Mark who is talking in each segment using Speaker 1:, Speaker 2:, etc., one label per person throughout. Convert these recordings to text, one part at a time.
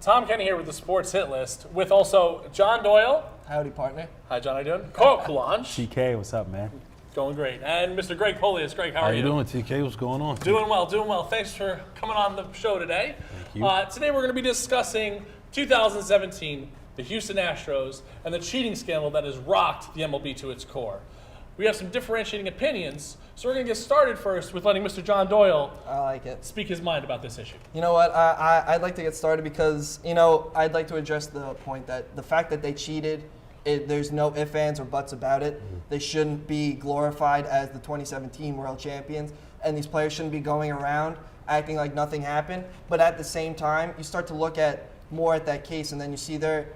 Speaker 1: Tom Kenny here with the Sports Hit List, with also John Doyle.
Speaker 2: Howdy, partner.
Speaker 1: Hi, John. How you doing? Coulanges.
Speaker 3: TK, what's up, man?
Speaker 1: Going great. And Mr. Greg Polius. Greg, how are you?
Speaker 4: How you doing, TK? What's going on?
Speaker 1: Doing well, doing well. Thanks for coming on the show today.
Speaker 4: Thank you.
Speaker 1: Today we're going to be discussing 2017, the Houston Astros, and the cheating scandal that has rocked the MLB to its core. We have some differentiating opinions, so we're going to get started first with letting Mr. John Doyle
Speaker 2: I like it.
Speaker 1: speak his mind about this issue.
Speaker 2: You know what? I'd like to get started because, I'd like to address the point that the fact that they cheated, there's no ifs, ands, or buts about it. They shouldn't be glorified as the 2017 world champions, and these players shouldn't be going around acting like nothing happened. But at the same time, you start to look at more at that case, and then you see they're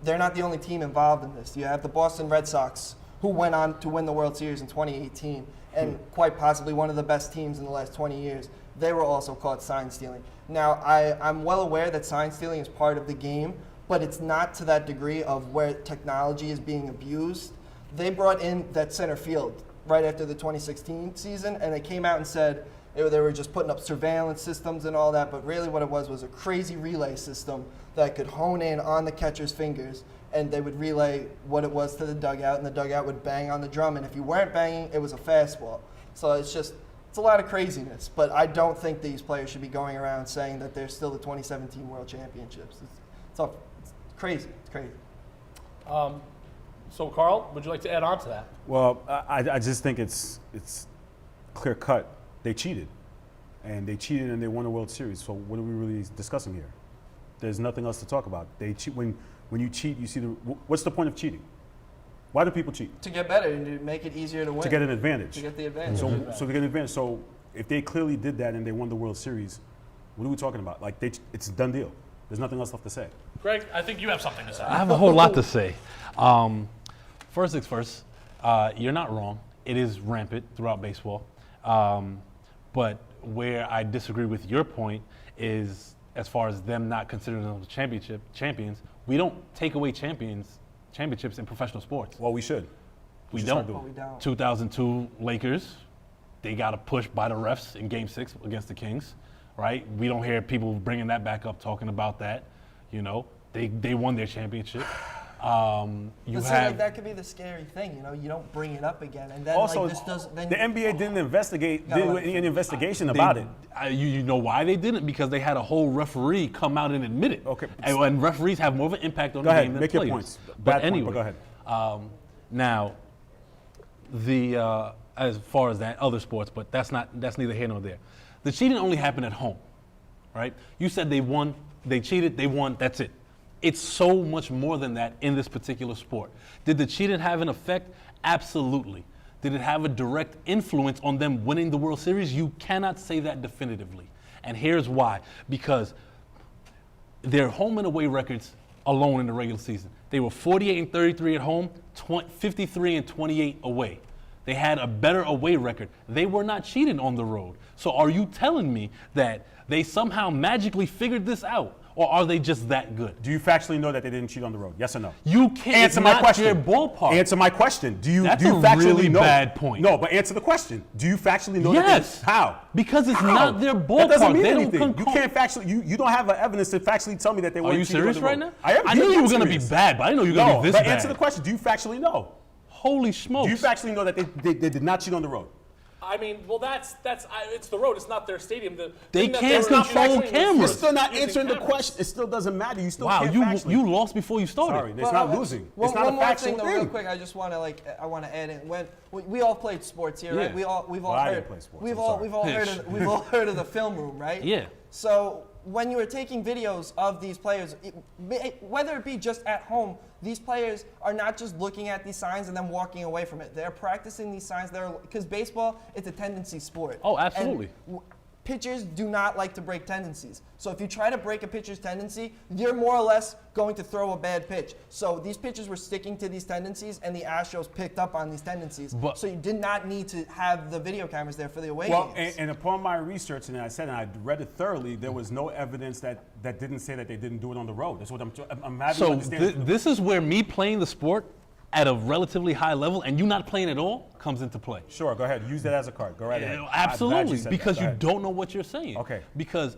Speaker 2: not the only team involved in this. You have the Boston Red Sox, who went on to win the World Series in 2018, and quite possibly one of the best teams in the last 20 years. They were also caught sign stealing. Now, I'm well aware that sign stealing is part of the game, but it's not to that degree of where technology is being abused. They brought in that center field right after the 2016 season, and they came out and said they were just putting up surveillance systems and all that, but really what it was a crazy relay system that could hone in on the catcher's fingers, and they would relay what it was to the dugout, and the dugout would bang on the drum, and if you weren't banging, it was a fastball. So it's a lot of craziness, but I don't think these players should be going around saying that they're still the 2017 World Championships. It's crazy. It's crazy.
Speaker 1: So, Carl, would you like to add on to that?
Speaker 3: Well, I just think it's clear cut. They cheated, and they won the World Series. So what are we really discussing here? There's nothing else to talk about. They cheat when you cheat. You see what's the point of cheating? Why do people cheat?
Speaker 2: To get better and to make it easier to win.
Speaker 3: To get an advantage.
Speaker 2: To get the advantage.
Speaker 3: So to get an advantage. So if they clearly did that and they won the World Series, what are we talking about? Like it's a done deal. There's nothing else left to say.
Speaker 1: Greg, I think you have something to say.
Speaker 4: I have a whole lot to say. First things first, you're not wrong. It is rampant throughout baseball. But where I disagree with your point is as far as them not considering themselves champions, we don't take away championships in professional sports.
Speaker 3: Well, we should.
Speaker 4: We
Speaker 3: should
Speaker 4: don't.
Speaker 3: start doing it.
Speaker 2: We don't.
Speaker 4: 2002 Lakers, they got a push by the refs in Game 6 against the Kings, right? We don't hear people bringing that back up, talking about that. They won their championship.
Speaker 2: That could be the scary thing, you don't bring it up again, and then
Speaker 3: Also,
Speaker 2: this does. Then
Speaker 3: the NBA didn't do any investigation
Speaker 4: They-
Speaker 3: about it.
Speaker 4: You know why they didn't? Because they had a whole referee come out and admit it.
Speaker 3: Okay.
Speaker 4: And referees have more of an impact on
Speaker 3: Go
Speaker 4: the
Speaker 3: ahead,
Speaker 4: game than
Speaker 3: make your
Speaker 4: players.
Speaker 3: points.
Speaker 4: But
Speaker 3: Bad point,
Speaker 4: anyway,
Speaker 3: but go ahead.
Speaker 4: Now, as far as that other sports, but that's neither here nor there. The cheating only happened at home, right? You said they won, they cheated, they won. That's it. It's so much more than that in this particular sport. Did the cheating have an effect? Absolutely. Did it have a direct influence on them winning the World Series? You cannot say that definitively. And here's why. Because their home and away records alone in the regular season, they were 48-33 at home, 53-28 away. They had a better away record. They were not cheating on the road. So are you telling me that they somehow magically figured this out? Or are they just that good?
Speaker 3: Do you factually know that they didn't cheat on the road? Yes or no?
Speaker 4: You can't.
Speaker 3: Answer my question.
Speaker 4: Their ballpark.
Speaker 3: Answer my question.
Speaker 4: That's
Speaker 3: do you
Speaker 4: a
Speaker 3: factually
Speaker 4: really
Speaker 3: know?
Speaker 4: bad point.
Speaker 3: No, but answer the question. Do you factually know
Speaker 4: Yes.
Speaker 3: that how?
Speaker 4: Because it's
Speaker 3: How?
Speaker 4: not their ballpark.
Speaker 3: That doesn't mean
Speaker 4: They
Speaker 3: anything.
Speaker 4: don't
Speaker 3: You can't factually. You don't have evidence to factually tell me that they
Speaker 4: Are
Speaker 3: weren't
Speaker 4: you
Speaker 3: cheating on
Speaker 4: serious
Speaker 3: the
Speaker 4: right
Speaker 3: road.
Speaker 4: now?
Speaker 3: I am.
Speaker 4: I knew you were
Speaker 3: going
Speaker 4: gonna be bad, but I didn't know you were gonna be this
Speaker 3: but
Speaker 4: bad.
Speaker 3: answer the question. Do you factually know?
Speaker 4: Holy smokes.
Speaker 3: Do you factually know that they did not cheat on the road?
Speaker 1: I mean, well, it's the road. It's not their stadium.
Speaker 4: They
Speaker 1: thing that
Speaker 4: can't
Speaker 1: were
Speaker 4: control
Speaker 1: using was
Speaker 4: cameras.
Speaker 3: You're still not
Speaker 1: using
Speaker 3: answering the
Speaker 1: cameras.
Speaker 3: question. It still doesn't matter. You still
Speaker 4: Wow,
Speaker 3: can't
Speaker 4: you
Speaker 3: factually.
Speaker 4: lost before you started.
Speaker 3: Sorry, it's not losing. It's not a
Speaker 2: one more
Speaker 3: factual
Speaker 2: thing, though, real quick. I just want to I want to add in. When we all played sports here, right?
Speaker 4: Yeah.
Speaker 2: We've
Speaker 3: Well,
Speaker 2: all
Speaker 3: I
Speaker 2: heard.
Speaker 3: didn't play sports,
Speaker 2: We've
Speaker 3: I'm
Speaker 2: all
Speaker 3: sorry.
Speaker 2: we've all heard of the film room, right?
Speaker 4: Yeah.
Speaker 2: So when you were taking videos of these players, whether it be just at home, these players are not just looking at these signs and then walking away from it. They're practicing these signs. Because baseball, it's a tendency sport.
Speaker 4: Oh, absolutely.
Speaker 2: And pitchers do not like to break tendencies. So if you try to break a pitcher's tendency, you're more or less going to throw a bad pitch. So these pitchers were sticking to these tendencies, and the Astros picked up on these tendencies. So you did not need to have the video cameras there for the away games.
Speaker 3: And upon my research, and I said, and I read it thoroughly, there was no evidence that didn't say that they didn't do it on the road. That's what I'm having to
Speaker 4: So
Speaker 3: understand.
Speaker 4: this is where me playing the sport at a relatively high level and you not playing at all comes into play.
Speaker 3: Sure, go ahead. Use that as a card. Go right ahead.
Speaker 4: Absolutely,
Speaker 3: said
Speaker 4: because
Speaker 3: that. Go
Speaker 4: you
Speaker 3: ahead.
Speaker 4: don't know what you're saying.
Speaker 3: Okay.
Speaker 4: Because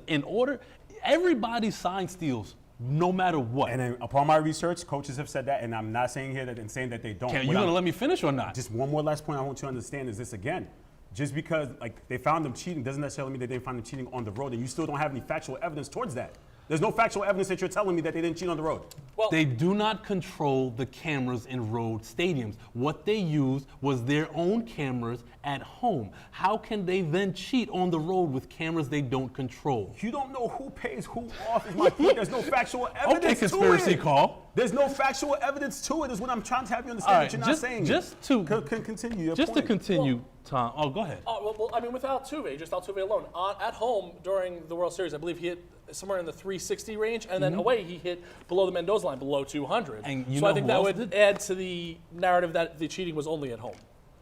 Speaker 4: everybody's sign steals no matter what.
Speaker 3: And then upon my research, coaches have said that, and I'm not saying here that and saying that they don't.
Speaker 4: You going to let me finish or not?
Speaker 3: Just one more last point I want you to understand is this again. Just because they found them cheating doesn't necessarily mean that they found them cheating on the road, and you still don't have any factual evidence towards that. There's no factual evidence that you're telling me that they didn't cheat on the road.
Speaker 1: Well,
Speaker 4: They do not control the cameras in road stadiums. What they used was their own cameras at home. How can they then cheat on the road with cameras they don't control?
Speaker 3: You don't know who pays who off is my point. There's no factual evidence
Speaker 4: Okay, conspiracy
Speaker 3: to it.
Speaker 4: call.
Speaker 3: There's no factual evidence to it is what I'm trying to have you understand
Speaker 4: All
Speaker 3: that
Speaker 4: right,
Speaker 3: you're not saying.
Speaker 4: just to
Speaker 3: continue your
Speaker 4: just
Speaker 3: point.
Speaker 4: to continue, Tom. Oh, go ahead.
Speaker 1: well, I mean, with Altuve, just Altuve alone, at home during the World Series, I believe he hit somewhere in the 360 range, and then away he hit below the Mendoza line, below 200.
Speaker 4: And you
Speaker 1: so
Speaker 4: know
Speaker 1: I think
Speaker 4: who
Speaker 1: that
Speaker 4: else
Speaker 1: would
Speaker 4: did?
Speaker 1: add to the narrative that the cheating was only at home.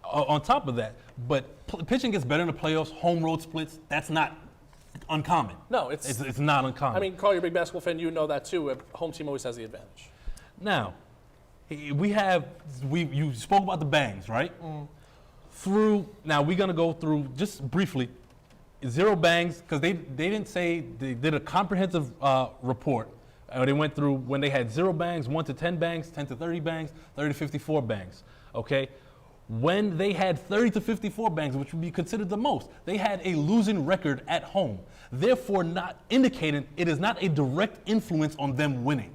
Speaker 4: On top of that, but pitching gets better in the playoffs. Home road splits. That's not uncommon.
Speaker 1: No, it's
Speaker 4: not uncommon.
Speaker 1: I mean, Carl, you're a big basketball fan. You know that too. A home team always has the advantage.
Speaker 4: Now, you spoke about the bangs, right? Now we're gonna go through just briefly, 0 bangs, because they didn't say, they did a comprehensive report. They went through when they had 0 bangs, 1 to 10 bangs, 10 to 30 bangs, 30 to 54 bangs, okay? When they had 30 to 54 bangs, which would be considered the most, they had a losing record at home, therefore not indicating it is not a direct influence on them winning.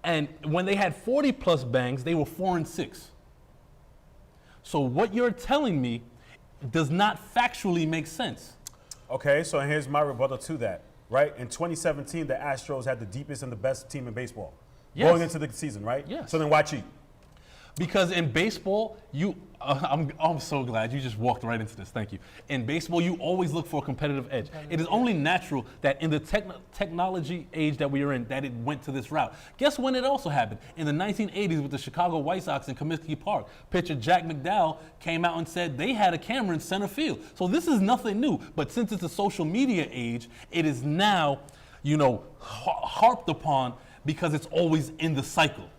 Speaker 4: And when they had 40 plus bangs, they were 4-6. So what you're telling me does not factually make sense.
Speaker 3: Okay, so here's my rebuttal to that. Right? In 2017, the Astros had the deepest and the best team in baseball.
Speaker 4: Yes.
Speaker 3: Going into the season, right?
Speaker 4: Yes.
Speaker 3: So then why cheat?
Speaker 4: Because in baseball, I'm so glad you just walked right into this. Thank you. In baseball, you always look for a competitive edge. It is only natural that in the technology age that we are in, that it went to this route. Guess when it also happened? In the 1980s with the Chicago White Sox in Comiskey Park. Pitcher Jack McDowell came out and said they had a camera in center field. So this is nothing new. But since it's a social media age, it is now, harped upon because it's always in the cycle.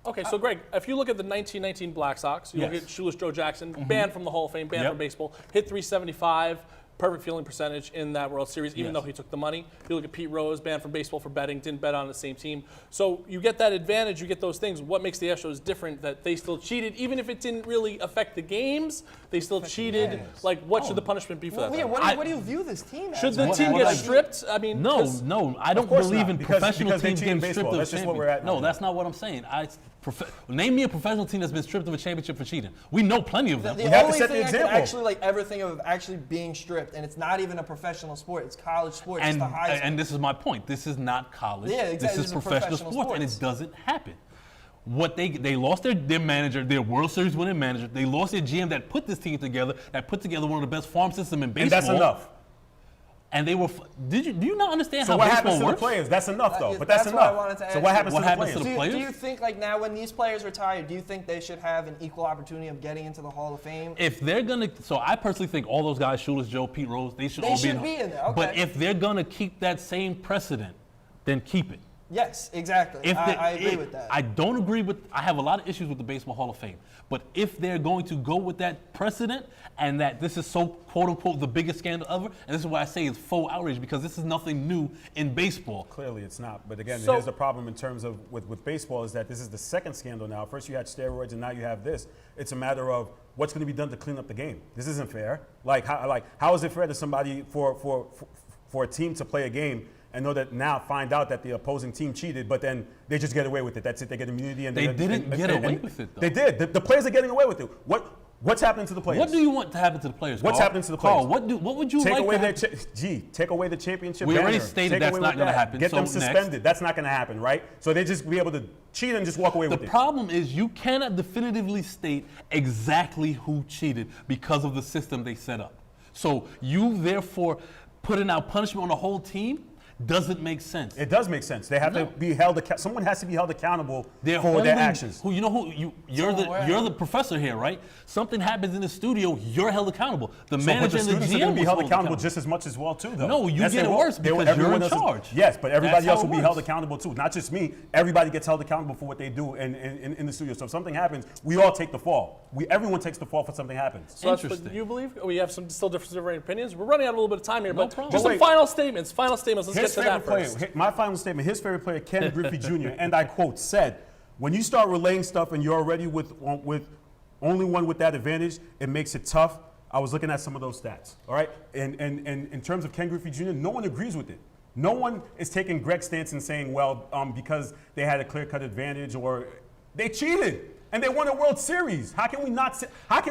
Speaker 1: Okay, so Greg, if you look at the 1919 Black Sox, you look
Speaker 4: Yes.
Speaker 1: at Shoeless Joe Jackson, banned from the Hall of Fame, banned
Speaker 4: Yep.
Speaker 1: from baseball, hit 375, perfect fielding percentage in that World Series, even
Speaker 4: Yes.
Speaker 1: though he took the money. You look at Pete Rose, banned from baseball for betting, didn't bet on the same team. So you get that advantage, you get those things. What makes the Astros different that they still cheated, even if it didn't really affect the games, they still cheated.
Speaker 3: games.
Speaker 1: Like, what should the punishment be for that?
Speaker 2: Yeah,
Speaker 1: then?
Speaker 2: what do you view this team as?
Speaker 1: Should the
Speaker 2: What-
Speaker 1: team
Speaker 2: what
Speaker 1: get
Speaker 2: I-
Speaker 1: stripped? I mean,
Speaker 4: No,
Speaker 1: 'cause-
Speaker 4: I don't
Speaker 3: course
Speaker 4: believe
Speaker 3: not,
Speaker 4: in
Speaker 3: because
Speaker 4: professional
Speaker 3: they
Speaker 4: teams
Speaker 3: cheat in
Speaker 4: getting
Speaker 3: baseball.
Speaker 4: stripped of
Speaker 3: That's just what we're at
Speaker 4: No,
Speaker 3: now.
Speaker 4: that's not what I'm saying. Name me a professional team that's been stripped of a championship for cheating. We know plenty of them.
Speaker 2: The
Speaker 3: You have to
Speaker 2: only
Speaker 3: set the
Speaker 2: thing I can
Speaker 3: example.
Speaker 2: actually ever think of actually being stripped, and it's not even a professional sport. It's college sport. It's the highest.
Speaker 4: And this is my point. This is not college.
Speaker 2: Yeah, exactly.
Speaker 4: This
Speaker 2: This
Speaker 4: is
Speaker 2: is
Speaker 4: professional
Speaker 2: professional
Speaker 4: sports, and it
Speaker 2: sports.
Speaker 4: doesn't happen. What they lost their manager, their World Series winning manager. They lost their GM that put this team together, that put together one of the best farm systems in baseball.
Speaker 3: And that's enough.
Speaker 4: And they were. Do you not understand
Speaker 3: So
Speaker 4: how
Speaker 3: what
Speaker 4: baseball
Speaker 3: happens to the
Speaker 4: works?
Speaker 3: players? That's enough, though.
Speaker 2: Yes,
Speaker 3: But that's
Speaker 2: that's what I
Speaker 3: enough.
Speaker 2: wanted to
Speaker 3: So
Speaker 2: ask
Speaker 3: what
Speaker 2: you.
Speaker 3: happens
Speaker 4: What
Speaker 3: to the
Speaker 4: happens to
Speaker 3: players?
Speaker 4: the
Speaker 2: do,
Speaker 4: players?
Speaker 2: do you think like now when these players retire, do you think they should have an equal opportunity of getting into the Hall of Fame?
Speaker 4: If they're gonna, so I personally think all those guys, Shoeless Joe, Pete Rose, they should
Speaker 2: They
Speaker 4: all
Speaker 2: should be in there,
Speaker 4: But
Speaker 2: okay.
Speaker 4: if they're gonna keep that same precedent, then keep it.
Speaker 2: Yes, exactly. I agree with that.
Speaker 4: I don't agree with. I have a lot of issues with the Baseball Hall of Fame. But if they're going to go with that precedent and that this is so quote unquote the biggest scandal ever, and this is why I say it's faux outrage because this is nothing new in baseball.
Speaker 3: Clearly, it's not. But again,
Speaker 1: So-
Speaker 3: here's the problem in terms of with baseball is that this is the second scandal now. First, you had steroids, and now you have this. It's a matter of what's going to be done to clean up the game. This isn't fair. How is it fair to somebody for a team to play a game and know that now find out that the opposing team cheated, but then they just get away with it? That's it. They get immunity, and
Speaker 4: They didn't get away with it, though.
Speaker 3: They did. The players are getting away with it. What's happening to the players?
Speaker 4: What do you want to happen to the players?
Speaker 3: What's
Speaker 4: Carl?
Speaker 3: happening to the
Speaker 4: Carl,
Speaker 3: players?
Speaker 4: what would you
Speaker 3: Take
Speaker 4: like
Speaker 3: away
Speaker 4: to
Speaker 3: their
Speaker 4: happen?
Speaker 3: take away the championship.
Speaker 4: We already
Speaker 3: banner.
Speaker 4: stated
Speaker 3: Take
Speaker 4: that's
Speaker 3: away
Speaker 4: not
Speaker 3: with
Speaker 4: gonna
Speaker 3: that.
Speaker 4: happen,
Speaker 3: Get
Speaker 4: so
Speaker 3: them
Speaker 4: next.
Speaker 3: suspended. That's not going to happen, right? So they just be able to cheat and just walk away
Speaker 4: The
Speaker 3: with it.
Speaker 4: problem is you cannot definitively state exactly who cheated because of the system they set up. So you therefore putting out punishment on the whole team doesn't make sense.
Speaker 3: It does make sense. They have to be held. Someone has to be held accountable
Speaker 4: They're
Speaker 3: for
Speaker 4: holding,
Speaker 3: their actions.
Speaker 4: You're the professor here, right? Something happens in the studio, you're held accountable. The manager
Speaker 3: But
Speaker 4: and
Speaker 3: the
Speaker 4: the
Speaker 3: students
Speaker 4: GM
Speaker 3: are going to be
Speaker 4: was
Speaker 3: held
Speaker 4: held
Speaker 3: accountable just as much as well, too, though.
Speaker 4: No, you
Speaker 3: Yes,
Speaker 4: get
Speaker 3: they
Speaker 4: it
Speaker 3: will.
Speaker 4: worse
Speaker 3: They will.
Speaker 4: because you're
Speaker 3: Everyone
Speaker 4: in
Speaker 3: else is-
Speaker 4: charge.
Speaker 3: Yes, but everybody
Speaker 4: That's
Speaker 3: else
Speaker 4: how
Speaker 3: will
Speaker 4: it
Speaker 3: be held
Speaker 4: works.
Speaker 3: accountable, too. Not just me. Everybody gets held accountable for what they do in the studio. So if something happens, we all take the fall. Everyone takes the fall if something happens.
Speaker 1: So that's what
Speaker 4: Interesting.
Speaker 1: you believe? We have some still different opinions. We're running out a little bit of time here,
Speaker 4: No
Speaker 1: but
Speaker 4: problem.
Speaker 1: just
Speaker 3: But
Speaker 1: some
Speaker 3: wait.
Speaker 1: final statements. Final statements. Let's
Speaker 3: Here's
Speaker 1: get to that first.
Speaker 3: My final statement, his favorite player, Ken Griffey Jr., and I quote, said, when you start relaying stuff and you're already with only one with that advantage, it makes it tough. I was looking at some of those stats, all right? And in terms of Ken Griffey Jr., no one agrees with it. No one is taking Greg's stance and saying, well, because they had a clear-cut advantage or they cheated and they won a World Series. How can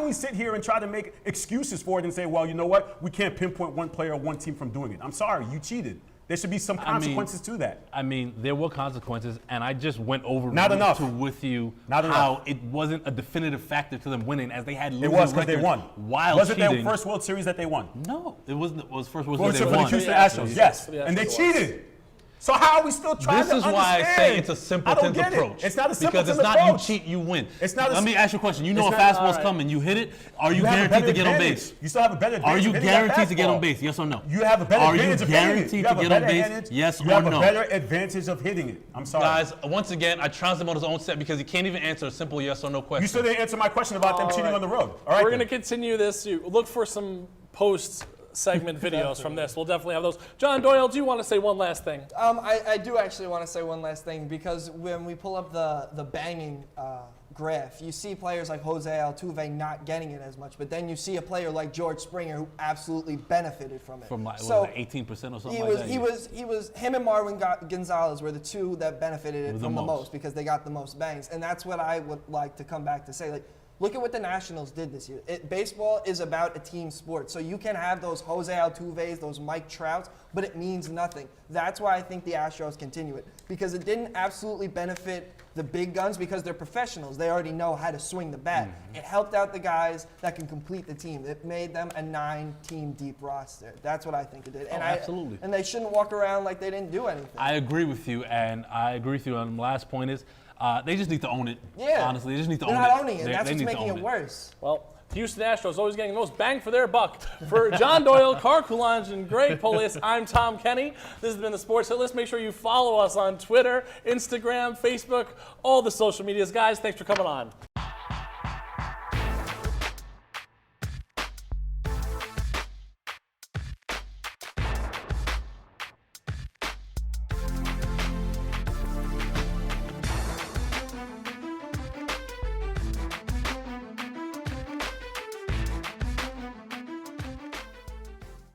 Speaker 3: we sit here and try to make excuses for it and say, well, you know what? We can't pinpoint one player or one team from doing it. I'm sorry, you cheated. There should be some consequences to that.
Speaker 4: I mean, there were consequences, and I just went over with you how it wasn't a definitive factor to them winning, as they had losing records.
Speaker 3: It was because they won.
Speaker 4: While
Speaker 3: was it
Speaker 4: cheating.
Speaker 3: their first World Series that they won?
Speaker 4: No, it wasn't. It was first World
Speaker 3: Well,
Speaker 4: Series
Speaker 3: for
Speaker 4: they
Speaker 3: the
Speaker 4: won.
Speaker 3: Houston Astros, yes.
Speaker 1: And
Speaker 3: they cheated. So how are we still trying
Speaker 4: This
Speaker 3: to
Speaker 4: is
Speaker 3: understand?
Speaker 4: why I say it's a simpleton's approach.
Speaker 3: It's not a simpleton
Speaker 4: because it's not
Speaker 3: approach.
Speaker 4: you cheat, you win.
Speaker 3: It's not.
Speaker 4: Let me ask you a question. You know a
Speaker 3: it's not-
Speaker 4: fastball's
Speaker 1: right.
Speaker 4: coming, you hit it. Are you
Speaker 3: have a
Speaker 4: guaranteed
Speaker 3: better
Speaker 4: to get on
Speaker 3: advantage.
Speaker 4: base?
Speaker 3: You still have a better advantage.
Speaker 4: Are you
Speaker 3: of hitting that
Speaker 4: guaranteed to get on
Speaker 3: fastball.
Speaker 4: base? Yes or no?
Speaker 3: You have a better
Speaker 4: Are you
Speaker 3: advantage of hitting it.
Speaker 4: guaranteed
Speaker 3: You
Speaker 4: to
Speaker 3: have a
Speaker 4: get on
Speaker 3: better
Speaker 4: base?
Speaker 3: advantage.
Speaker 4: Yes
Speaker 3: You
Speaker 4: or
Speaker 3: have a
Speaker 4: no?
Speaker 3: better advantage of hitting it. I'm sorry.
Speaker 4: Guys, once again, I trounced him on his own set because he can't even answer a simple yes or no question.
Speaker 3: You still didn't answer my question about them cheating
Speaker 1: right.
Speaker 3: on the road. All right.
Speaker 1: We're
Speaker 3: then.
Speaker 1: going to continue this. You look for some post-segment videos from this. We'll definitely have those. John Doyle, do you want to say one last thing?
Speaker 2: I do actually want to say one last thing, because when we pull up the banging graph, you see players like Jose Altuve not getting it as much, but then you see a player like George Springer who absolutely benefited from it.
Speaker 4: From like,
Speaker 2: so
Speaker 4: what, 18% or something
Speaker 2: he
Speaker 4: like
Speaker 2: was,
Speaker 4: that?
Speaker 2: he was him and Marwin Gonzalez were the two that benefited it from the most because they got the most bangs, and that's what I would like to come back to say. Like, look at what the Nationals did this year. Baseball is about a team sport. So you can have those Jose Altuves, those Mike Trouts, but it means nothing. That's why I think the Astros continue it. Because it didn't absolutely benefit the big guns because they're professionals. They already know how to swing the bat. It helped out the guys that can complete the team. It made them a 9-team deep roster. That's what I think it did. And
Speaker 4: absolutely.
Speaker 2: And they shouldn't walk around like they didn't do anything.
Speaker 4: I agree with you, and I agree with you on the last point is they just need to own it.
Speaker 2: Yeah.
Speaker 4: Honestly, they just need to
Speaker 2: They're
Speaker 4: own
Speaker 2: not
Speaker 4: it.
Speaker 2: owning it.
Speaker 4: They
Speaker 2: That's what's
Speaker 4: need to
Speaker 2: making
Speaker 4: own
Speaker 2: it worse.
Speaker 1: Well, Houston Astros always getting the most bang for their buck. For John Doyle, Carl Coulanges, and Greg Polius, I'm Tom Kenny. This has been the Sports Hit List. Make sure you follow us on Twitter, Instagram, Facebook, all the social medias. Guys, thanks for coming on.